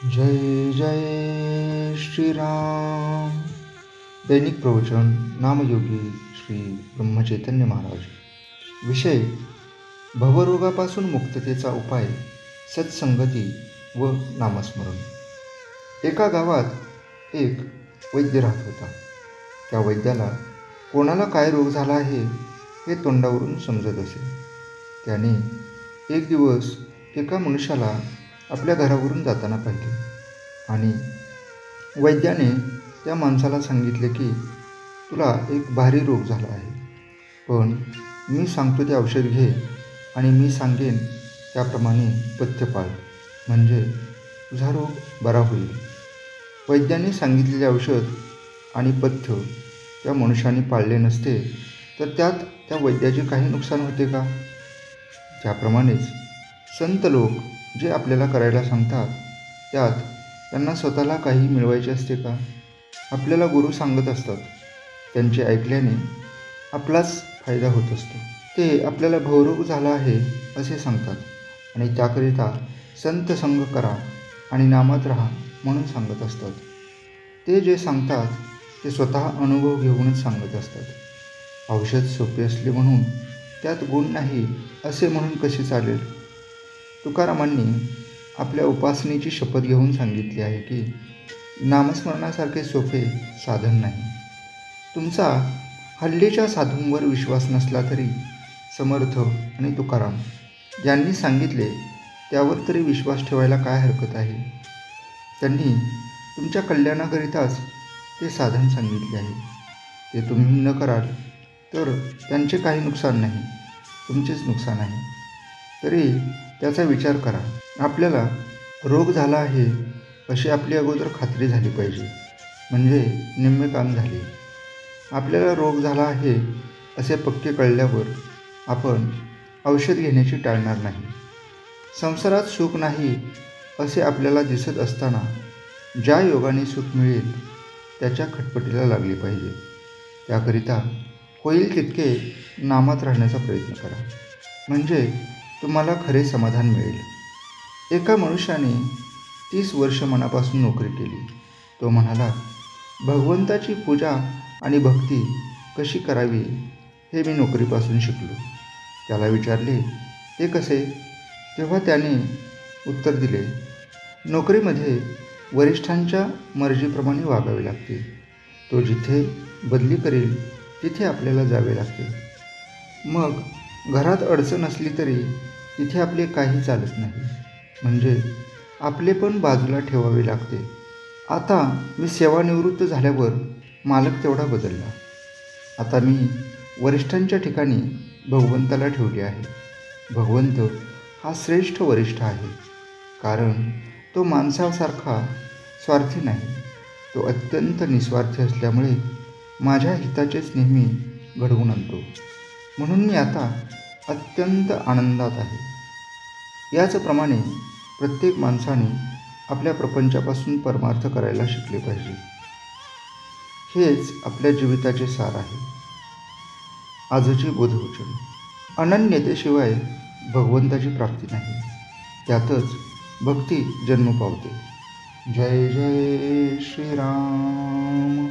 जय जय श्रीराम. दैनिक प्रवचन नामयोगी श्री ब्रह्मचैतन्य महाराज. विषय: भवरोगापासून मुक्ततेचा उपाय, सत्संगती व नामस्मरण. एका गावात एक वैद्य राहत होता. त्या वैद्याला कोणाला काय रोग झाला आहे हे तोंडावरून समजत असे. त्याने एक दिवस एका मनुष्याला आपल्या घरावरून जाताना पाहिले आणि वैद्याने त्या माणसाला सांगितले की तुला एक भारी रोग झाला आहे, पण मी सांगतो ते औषध घे आणि मी सांगेन त्याप्रमाणे पथ्य पाळ, म्हणजे तुझा रोग बरा होईल. वैद्याने सांगितलेले औषध आणि पथ्य त्या मनुष्याने पाळले नसते तर त्यात त्या वैद्याचे काही नुकसान होते का? त्याप्रमाणेच संत लोक जे आपल्याला करायला सांगतात त्यात त्यांना स्वतःला काही मिळवायचे असते का? आपल्याला गुरु सांगत असतात, त्यांचे ऐकल्याने आपलाच फायदा होत असतो. ते आपल्याला भवरोग झाला आहे असे सांगतात आणि त्याकरिता संत संग करा आणि नामात राहा म्हणून सांगत असतात. ते जे सांगतात ते स्वतः अनुभव घेऊनच सांगत असतात. औषध सोपे असले म्हणून त्यात गुण नाही असे म्हणून कसे चालेल? तुकारामांनी आपल्या उपासनेची शपथ घेऊन सांगितली आहे की नामस्मरणासारखे सोपे साधन नाही. तुमचा हल्लीच्या साधूंवर विश्वास नसला तरी समर्थ आणि तुकाराम यांनी सांगितले त्यावर तरी विश्वास ठेवायला काय हरकत आहे? त्यांनी तुमच्या कल्याणाकरिताच ते साधन सांगितले आहे. ते तुम्ही न कराल तर त्यांचे काही नुकसान नाही, तुमचेच नुकसान आहे. तरी त्याचा विचार करा. आपल्याला रोग झाला आहे अशी आपली अगोदर खात्री झाली पाहिजे, म्हणजे निम्मे काम झाले. आपल्याला रोग झाला आहे असे पक्के कळल्यावर आपण औषध घेण्याची टाळणार नाही. संसारात सुख नाही असे आपल्याला दिसत असताना ज्या योगाने सुख मिळेल त्याच्या खटपटीला लागले पाहिजे. त्याकरिता होईल तितके नामात राहण्याचा प्रयत्न करा, म्हणजे तुम्हाला खरे समाधान मिळेल. एका मनुष्याने 30 वर्ष मनापासून नोकरी केली. तो म्हणाला, भगवंताची पूजा आणि भक्ती कशी करावी हे मी नोकरीपासून शिकलो. त्याला विचारले, ते कसे? तेव्हा त्याने उत्तर दिले, नोकरीमध्ये वरिष्ठांच्या मर्जीप्रमाणे वागावे लागते. तो जिथे बदली करेल तिथे आपल्याला जावे लागते. मग घरात अडचण असली तरी तिथे आपले काही चालत नाही, म्हणजे आपले पण बाजूला ठेवावे लागते. आता मी सेवानिवृत्त झाल्यावर मालक तेवढा बदलला. आता मी वरिष्ठांच्या ठिकाणी भगवंताला ठेवले आहे. भगवंत हा श्रेष्ठ वरिष्ठ आहे, कारण तो माणसासारखा स्वार्थी नाही. तो अत्यंत निस्वार्थी असल्यामुळे माझ्या हिताचेच नेहमी घडवून आणतो. म्हणून मी आता अत्यंत आनंदात आहे. याचप्रमाणे प्रत्येक माणसाने आपल्या प्रपंचापासून परमार्थ करायला शिकले पाहिजे. हेच आपल्या जीविताचे सार आहे. आजचे बोधवचन: अनन्यतेशिवाय भगवंताची प्राप्ती नाही, त्यातच भक्ती जन्म पावते. जय जय श्रीराम.